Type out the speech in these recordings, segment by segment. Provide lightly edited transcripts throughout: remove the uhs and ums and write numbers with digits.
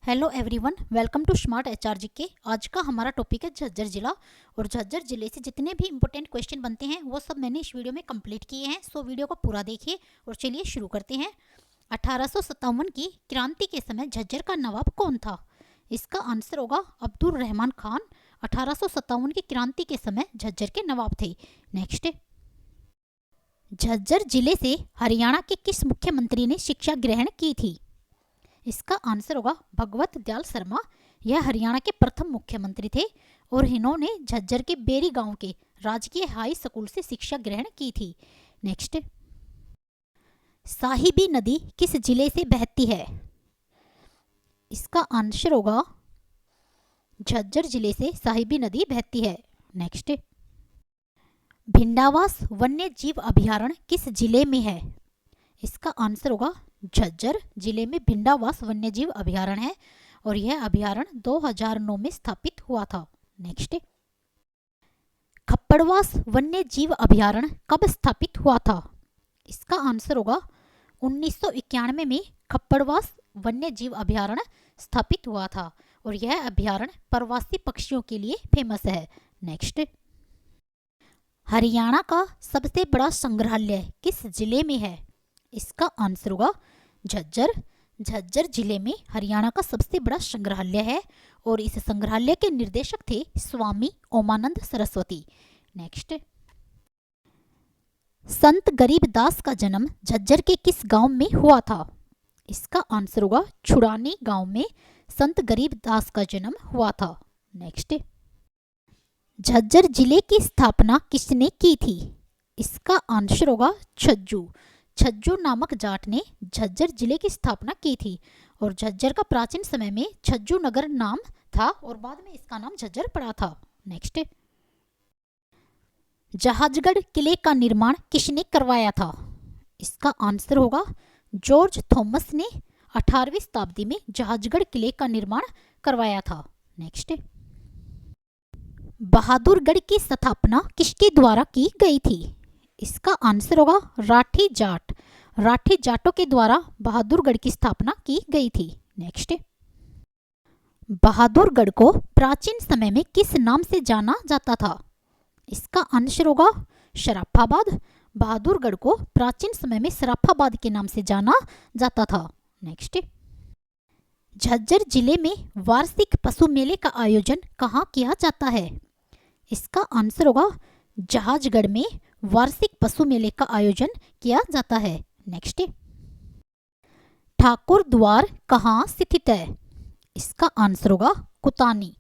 Hello everyone, welcome to smart HRG के। आज का हमारा टॉपिक है झज्जर जिला। और झज्जर जिले से जितने भी इंपॉर्टेंट क्वेश्चन बनते हैं वो सब मैंने इस वीडियो में कंप्लीट किए हैं। सो वीडियो को पूरा देखिए और चलिए शुरू करते हैं। 1857 की क्रांति के समय झज्जर का नवाब कौन था? इसका आंसर होगा अब्दुल रहमान खान। 1857 की क्रांति के समय झज्जर के नवाब थे। नेक्स्ट, झज्जर जिले से हरियाणा के किस मुख्यमंत्री ने शिक्षा ग्रहण की थी? इसका आंसर होगा भगवत दयाल शर्मा। यह हरियाणा के प्रथम मुख्यमंत्री थे और इन्होंने झज्जर के बेरी गांव के राजकीय हाई स्कूल से शिक्षा ग्रहण की थी। नेक्स्ट, साहिबी नदी किस जिले से बहती है? इसका आंसर होगा झज्जर जिले से साहिबी नदी बहती है। नेक्स्ट, भिंडावास वन्य जीव अभयारण्य किस जिले में है? इसका आंसर होगा झज्जर जिले में भिंडावास वन्यजीव अभयारण्य है और यह अभयारण्य 2009 में स्थापित हुआ था। नेक्स्ट, खप्पड़वास वन्यजीव अभयारण्य कब स्थापित हुआ था? इसका आंसर होगा 1991 में खप्पड़वास वन्यजीव अभयारण्य स्थापित हुआ था और यह अभयारण्य प्रवासी पक्षियों के लिए फेमस है। नेक्स्ट, हरियाणा का सबसे बड़ा संग्रहालय किस जिले में है? इसका आंसर होगा झज्जर। झज्जर जिले में हरियाणा का सबसे बड़ा संग्रहालय है और इस संग्रहालय के निर्देशक थे स्वामी ओमानंद सरस्वती। नेक्स्ट, संत गरीबदास का जन्म झज्जर के किस गांव में हुआ था? इसका आंसर होगा छुड़ानी गांव में संत गरीबदास का जन्म हुआ था। नेक्स्ट, झज्जर जिले की स्थापना किसने की थी? इसका आंसर होगा छज्जू। छज्जू नामक जाट ने झज्जर जिले की स्थापना की थी और झज्जर का प्राचीन समय में छज्जू नगर नाम था और बाद में इसका नाम झज्जर पड़ा था। नेक्स्ट, जहाजगढ़ किले का निर्माण किसने करवाया था? इसका आंसर होगा जॉर्ज थॉमस ने 18वीं शताब्दी में जहाजगढ़ किले का निर्माण करवाया था। नेक्स्ट, बहादुरगढ़ की स्थापना किसके द्वारा की गई थी? इसका आंसर होगा राठी जाट। राठी जाटों के द्वारा बहादुरगढ़ की स्थापना की गई थी। नेक्स्ट, बहादुरगढ़ को प्राचीन समय में किस नाम से जाना जाता था? इसका आंसर होगा शराफाबाद। बहादुरगढ़ को प्राचीन समय में शराफाबाद के नाम से जाना जाता था। नेक्स्ट, झज्जर जिले में वार्षिक पशु मेले का आयोजन कहाँ किया जाता है? इसका आंसर होगा जहाजगढ़ में वार्षिक पशु मेले का आयोजन किया जाता है। नेक्स्ट, ठाकुर द्वार कहाँ स्थित है? इसका आंसर होगा कुतानी।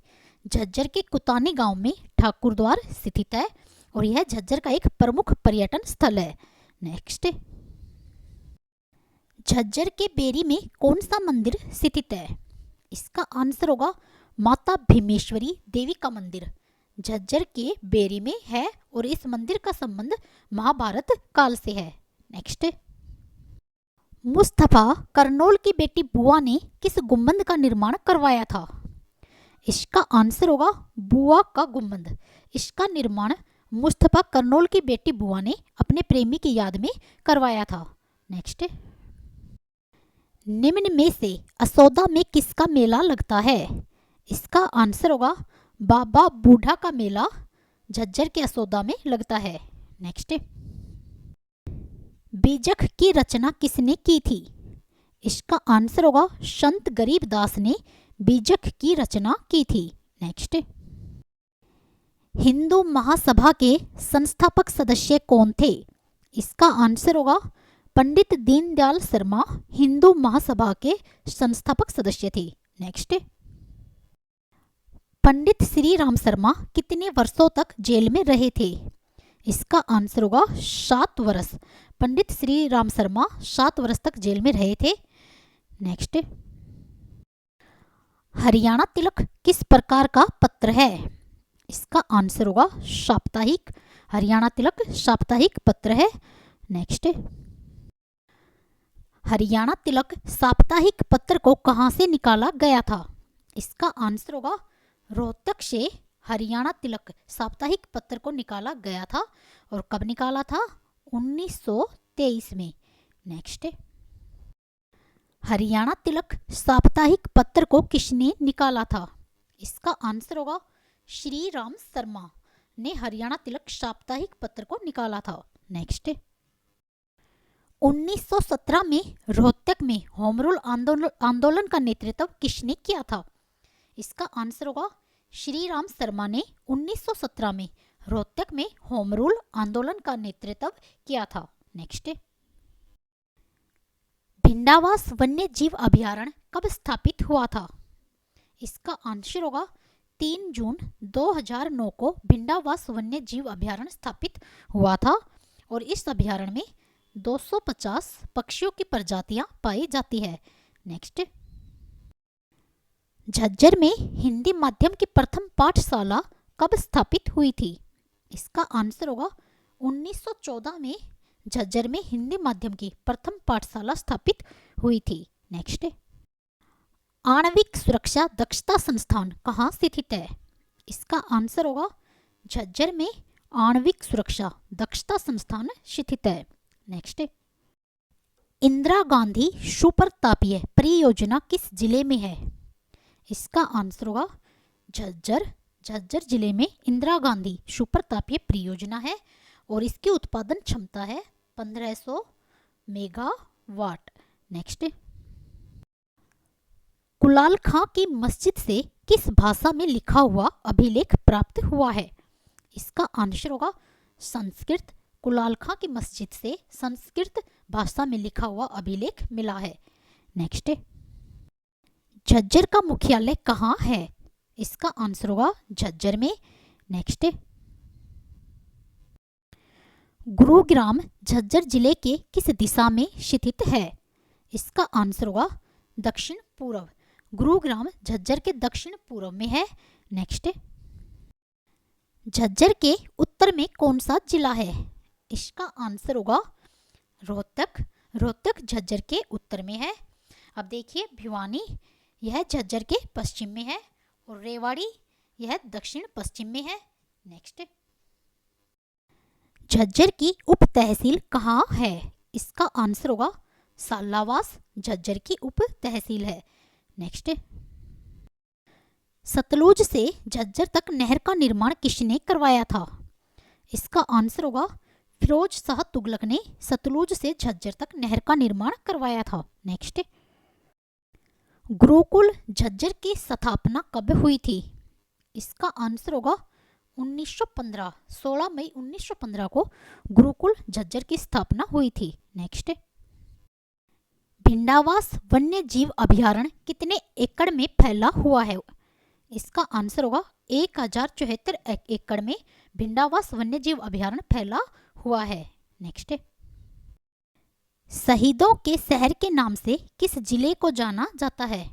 झज्जर के कुतानी गांव में ठाकुर द्वार स्थित है और यह झज्जर का एक प्रमुख पर्यटन स्थल है। नेक्स्ट, झज्जर के बेरी में कौन सा मंदिर स्थित है? इसका आंसर होगा माता भीमेश्वरी देवी का मंदिर। झज्जर के बेरी में है और इस मंदिर का संबंध महाभारत काल से है। नेक्स्ट, मुस्तफा करनौल की बेटी बुआ ने किस गुंबद का निर्माण करवाया था? इसका आंसर होगा बुआ का गुंबद। इसका निर्माण मुस्तफा करनौल की बेटी बुआ ने अपने प्रेमी की याद में करवाया था। नेक्स्ट, निम्न में से असौदा में किसका मेला लगता है? इसका आंसर होगा बाबा बूढ़ा का मेला झज्जर के असौदा में लगता है। नेक्स्ट, बीजक की रचना किसने की थी? इसका आंसर होगा संत गरीबदास ने बीजक की रचना की थी। नेक्स्ट, हिंदू महासभा के संस्थापक सदस्य कौन थे? इसका आंसर होगा पंडित दीनदयाल शर्मा हिंदू महासभा के संस्थापक सदस्य थे। नेक्स्ट, पंडित श्री राम शर्मा कितने वर्षों तक जेल में रहे थे? इसका आंसर होगा 7 वर्ष। पंडित श्री राम शर्मा 7 वर्ष तक जेल में रहे थे। नेक्स्ट, हरियाणा तिलक किस प्रकार का पत्र है? इसका आंसर होगा साप्ताहिक। हरियाणा तिलक साप्ताहिक पत्र है। नेक्स्ट, हरियाणा तिलक साप्ताहिक पत्र को कहां से निकाला गया था? इसका आंसर होगा रोहतक से हरियाणा तिलक साप्ताहिक पत्र को निकाला गया था और कब निकाला था? 1923 में। नेक्स्ट, हरियाणा तिलक साप्ताहिक पत्र को किसने निकाला था? इसका आंसर होगा श्री राम शर्मा ने हरियाणा तिलक साप्ताहिक पत्र को निकाला था। नेक्स्ट, 1917 में रोहतक में होम रूल आंदोलन का नेतृत्व किसने किया था? इसका आंसर होगा श्री राम शर्मा ने 1917 में रोहतक में होम रूल आंदोलन का नेतृत्व किया था। नेक्स्ट, भिंडावास वन्य जीव अभयारण्य कब स्थापित हुआ था? इसका आंसर होगा 3 जून 2009 को भिंडावास वन्य जीव अभयारण्य स्थापित हुआ था और इस अभयारण्य में 250 पक्षियों की प्रजातियां पाई जाती है। नेक्स्ट, झज्जर में हिंदी माध्यम की प्रथम पाठशाला कब स्थापित हुई थी? इसका आंसर होगा 1914 में झज्जर में हिंदी माध्यम की प्रथम पाठशाला स्थापित हुई थी। नेक्स्ट, आणविक सुरक्षा दक्षता संस्थान कहाँ स्थित है? इसका आंसर होगा झज्जर में आणविक सुरक्षा दक्षता संस्थान स्थित है। नेक्स्ट, इंदिरा गांधी सुप्रतापीय परियोजना किस जिले में है? इसका आंसर होगा झज्जर। झज्जर जिले में इंदिरा गांधी सुप्रतापीय परियोजना है और इसकी उत्पादन क्षमता है 1500 मेगावाट। नेक्स्ट, कुलाल खां की मस्जिद से किस भाषा में लिखा हुआ अभिलेख प्राप्त हुआ है? इसका आंसर होगा संस्कृत। कुलाल खां की मस्जिद से संस्कृत भाषा में लिखा हुआ अभिलेख मिला है। नेक्स्ट, झज्जर का मुख्यालय कहाँ है? इसका आंसर होगा झज्जर में। नेक्स्ट, गुरुग्राम झज्जर जिले के किस दिशा में स्थित है? इसका आंसर होगा दक्षिण पूर्व। गुरुग्राम झज्जर के दक्षिण पूर्व में है। नेक्स्ट, झज्जर के उत्तर में कौन सा जिला है? इसका आंसर होगा रोहतक। रोहतक झज्जर के उत्तर में है। अब देखिए, भिवानी यह झज्जर के पश्चिम में है और रेवाड़ी यह दक्षिण पश्चिम में है। नेक्स्ट, झज्जर की उप तहसील कहाँ है? इसका आंसर होगा सालावास झज्जर की उप तहसील है। नेक्स्ट, सतलुज से झज्जर तक नहर का निर्माण किसने करवाया था? इसका आंसर होगा फिरोज शाह तुगलक ने सतलुज से झज्जर तक नहर का निर्माण करवाया था। नेक्स्ट, गुरुकुल झज्जर की स्थापना कब हुई थी? इसका आंसर होगा 1915। 16 मई 1915 को गुरुकुल झज्जर की स्थापना हुई थी। नेक्स्ट, भिंडावास वन्य जीव अभयारण्य कितने एकड़ में फैला हुआ है? इसका आंसर होगा 1074 एकड़ में भिंडावास वन्य जीव अभयारण्य फैला हुआ है। नेक्स्ट, शहीदों के शहर के नाम से किस जिले को जाना जाता है?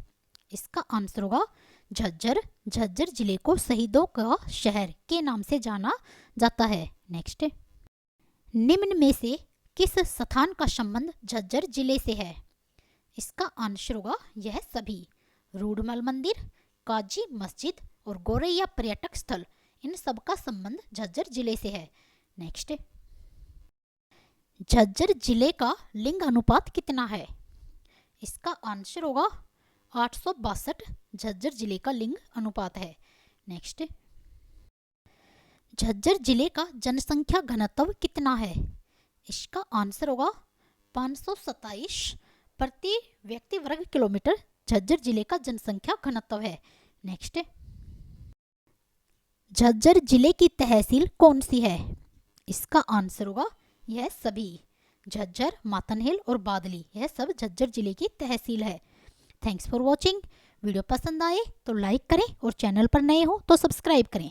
इसका आंसर होगा झज्जर। झज्जर जिले को शहीदों का शहर के नाम से जाना जाता है। नेक्स्ट, निम्न में से किस स्थान का संबंध झज्जर जिले से है? इसका आंसर होगा यह सभी। रूडमल मंदिर, काजी मस्जिद और गोरैया पर्यटक स्थल, इन सब का संबंध झज्जर जिले से है। नेक्स्ट, झज्जर जिले का लिंग अनुपात कितना है? इसका आंसर होगा 862 झज्जर जिले का लिंग अनुपात है। नेक्स्ट, झज्जर जिले का जनसंख्या घनत्व कितना है? इसका आंसर होगा 527 प्रति व्यक्ति वर्ग किलोमीटर झज्जर जिले का जनसंख्या घनत्व है। नेक्स्ट, झज्जर जिले की तहसील कौन सी है? इसका आंसर होगा यह सभी। झज्जर, मातनहेल और बादली, यह सब झज्जर जिले की तहसील है। Thanks for watching. वीडियो पसंद आए तो लाइक करें और चैनल पर नए हो तो सब्सक्राइब करें।